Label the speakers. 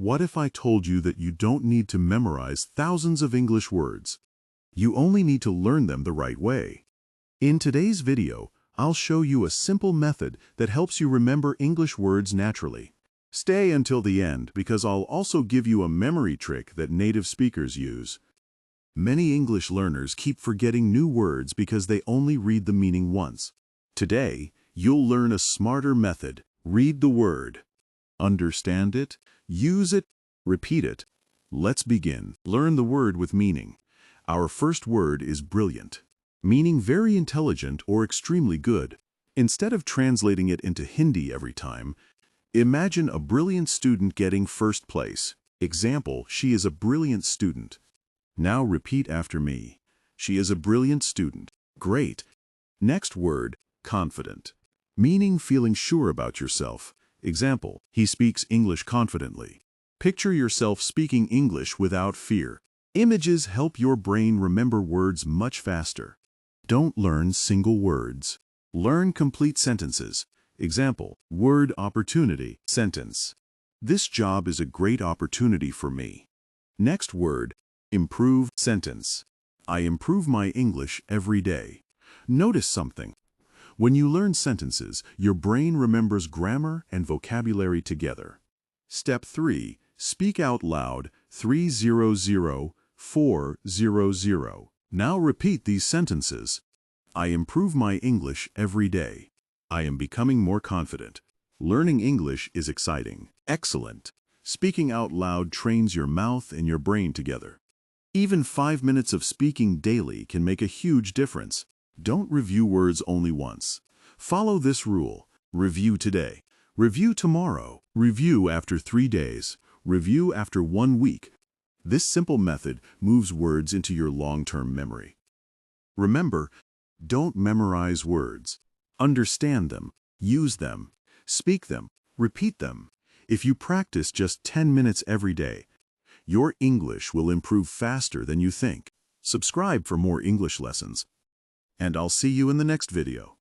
Speaker 1: What if I told you that you don't need to memorize thousands of English words? You only need to learn them the right way. In today's video, I'll show you a simple method that helps you remember English words naturally. Stay until the end because I'll also give you a memory trick that native speakers use. Many English learners keep forgetting new words because they only read the meaning once. Today, you'll learn a smarter method. Read the word. Understand it, use it, repeat it. Let's begin. Learn the word with meaning. Our first word is brilliant, meaning very intelligent or extremely good. Instead of translating it into Hindi every time, imagine a brilliant student getting first place. Example, she is a brilliant student. Now repeat after me. She is a brilliant student. Great. Next word, confident, meaning feeling sure about yourself. Example, he speaks English confidently. Picture yourself speaking English without fear. Images help your brain remember words much faster. Don't learn single words. Learn complete sentences. Example, word opportunity, sentence. This job is a great opportunity for me. Next word, improve, sentence. I improve my English every day. Notice something. When you learn sentences, your brain remembers grammar and vocabulary together. Step 3. Speak out loud 300-400. Now repeat these sentences. I improve my English every day. I am becoming more confident. Learning English is exciting. Excellent. Speaking out loud trains your mouth and your brain together. Even 5 minutes of speaking daily can make a huge difference. Don't review words only once. Follow this rule. Review today. Review tomorrow. Review after 3 days. Review after 1 week. This simple method moves words into your long-term memory. Remember, don't memorize words. Understand them. Use them. Speak them. Repeat them. If you practice just 10 minutes every day, your English will improve faster than you think. Subscribe for more English lessons. And I'll see you in the next video.